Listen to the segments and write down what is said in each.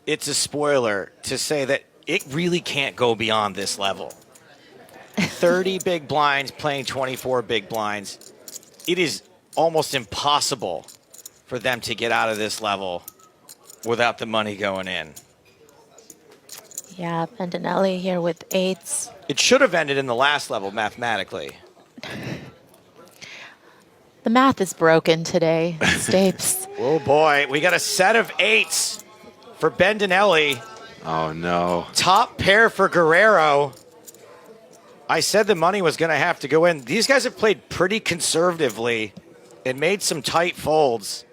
it's a spoiler to say that it really can't go beyond this level. 30 big blinds playing 24 big blinds. It is almost impossible for them to get out of this level without the money going in. Yeah, Bendinelli here with eights. It should have ended in the last level mathematically. The math is broken today, Stapes. Oh boy, we got a set of eights for Bendinelli. Oh no. Top pair for Guerrero. I said the money was going to have to go in. These guys have played pretty conservatively and made some tight folds.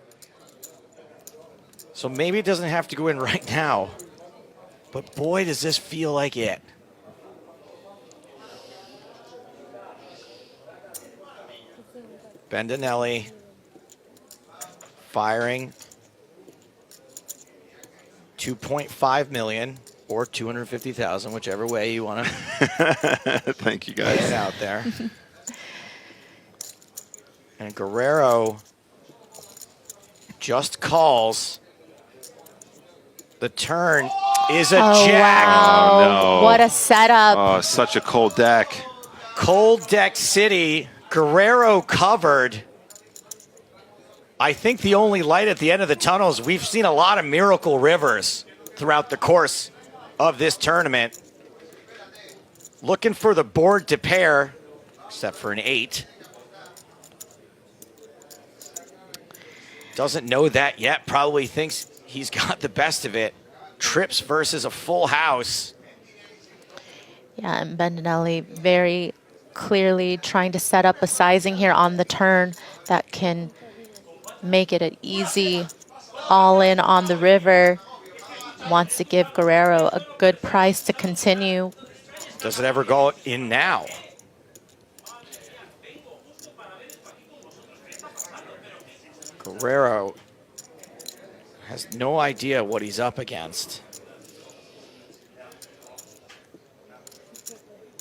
So maybe it doesn't have to go in right now. But boy, does this feel like it. Bendinelli firing 2.5 million or 250,000, whichever way you want to. Thank you guys. Get out there. And Guerrero just calls. The turn is a jack. Wow. Oh, no. What a setup. Oh, such a cold deck. Cold deck city. Guerrero covered. I think the only light at the end of the tunnel is we've seen a lot of miracle rivers throughout the course of this tournament. Looking for the board to pair, except for an 8. Doesn't know that yet. Probably thinks he's got the best of it. Trips versus a full house. Yeah, and Bendinelli very clearly trying to set up a sizing here on the turn that can make it an easy all-in on the river. Wants to give Guerrero a good price to continue. Does it ever go in now? Guerrero has no idea what he's up against.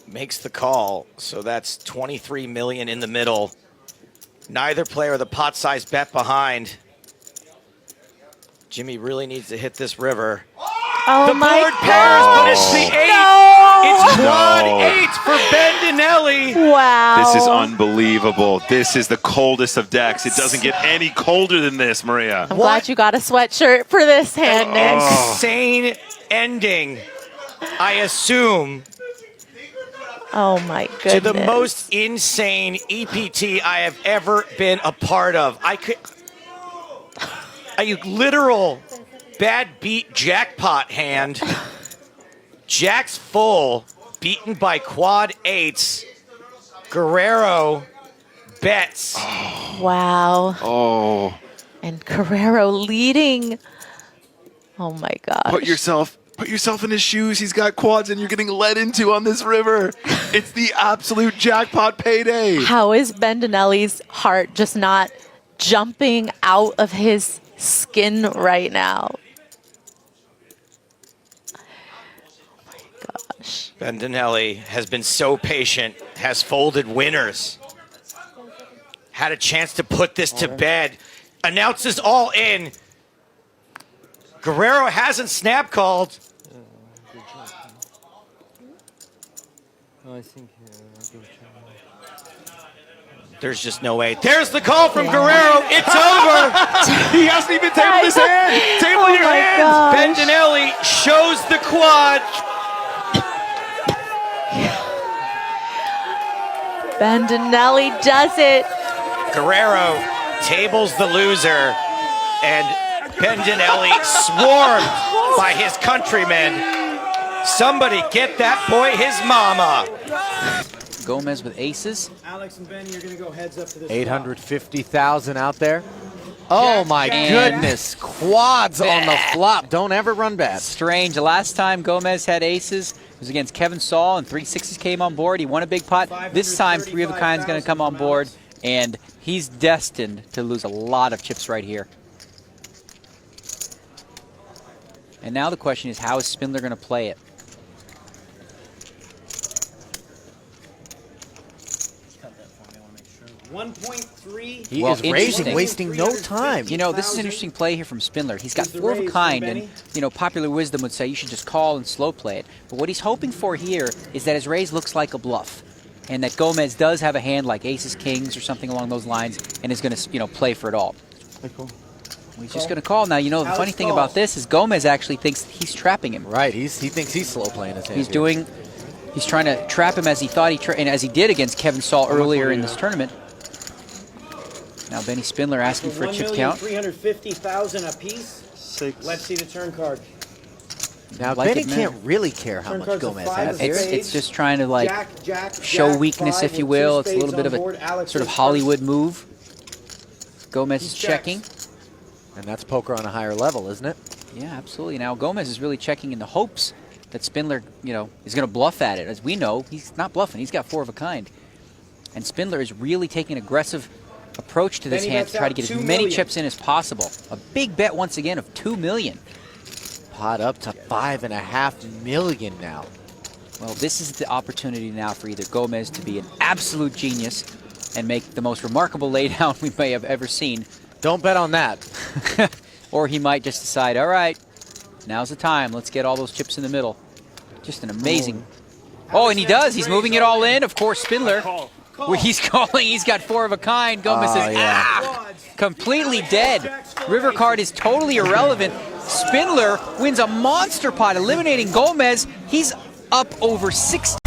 Makes the call, so that's 23 million in the middle. Neither player the pot size bet behind. Jimmy really needs to hit this river. Oh the my board pairs, but it's the 8. No! It's quad No. 8 for Bendinelli. Wow. This is unbelievable. This is the coldest of decks. It doesn't get any colder than this, Maria. I'm glad you got a sweatshirt for this hand, Nick. Insane ending, I assume, Oh my goodness. to the most insane EPT I have ever been a part of. A literal bad beat jackpot hand. Jack's full, beaten by quad 8s. Guerrero bets. Wow. Oh, And Guerrero leading. Oh my gosh. put yourself in his shoes. He's got quads and you're getting led into on this river. It's the absolute jackpot payday. How is Bendinelli's heart just not jumping out of his skin right now? Oh my gosh. Bendinelli has been so patient, has folded winners. Had a chance to put this to bed. Announces all in. Guerrero hasn't snap called. I think There's just no way. There's the call from Guerrero. It's over. He hasn't even tabled his hand. Table your my hand. gosh. Bendinelli shows the quad. Bendinelli does it. Guerrero tables the loser, and Bendinelli swarmed by his countrymen. Somebody get that boy his mama. Gomez with aces. Alex and Benny, you're going to go heads up to this. 850,000 out there. Oh my goodness. Quads on the flop. Don't ever run bad. Strange. The last time Gomez had aces it was against Kevin Saul, and 3 6s came on board. He won a big pot. This time, 3 of a kind is going to come on board, and he's destined to lose a lot of chips right here. And now the question is, how is Spindler going to play it? 1.3. He Well, is raising, interesting. wasting no time. You know, this is an interesting play here from Spindler. He's got 4 of a kind, and, you know, popular wisdom would say you should just call and slow play it. But what he's hoping for here is that his raise looks like a bluff, and that Gomez does have a hand like aces, kings, or something along those lines, and is going to, you know, play for it all. He's just going to call. Now, you know, the funny thing about this is Gomez actually thinks he's trapping him. Right, he thinks he's slow playing his hand. He's trying to trap him as he thought and as he did against Kevin Saul earlier in this tournament. Now Benny Spindler asking for a chip count. 1,350,000 apiece. 6. Let's see the turn card. Now, Like Benny it, man. can't really care how Turn much cards of Gomez 5 has of here. It's just trying to like Jack, show Jack, weakness, 5 if you with 2 will. It's a little spades bit of on board. Alex sort of is Hollywood move. Gomez is He checks. checking. And that's poker on a higher level, isn't it? Yeah, absolutely. Now Gomez is really checking in the hopes that Spindler, you know, is going to bluff at it. As we know, he's not bluffing. He's got 4 of a kind. And Spindler is really taking an aggressive approach to this Benny hand bets to try to out get as 2 many million. chips in as possible. A big bet once again of $2 million. Pot up to $5.5 million now. Well, this is the opportunity now for either Gomez to be an absolute genius and make the most remarkable laydown we may have ever seen, Don't bet on that. or he might just decide, all right, now's the time. Let's get all those chips in the middle. Just an amazing. Oh, and he does. He's moving it all in. Of course, Spindler. Well, he's calling. He's got 4 of a kind. Gomez says, yeah. ah, completely dead. River card is totally irrelevant. Spindler wins a monster pot, eliminating Gomez. He's up over 16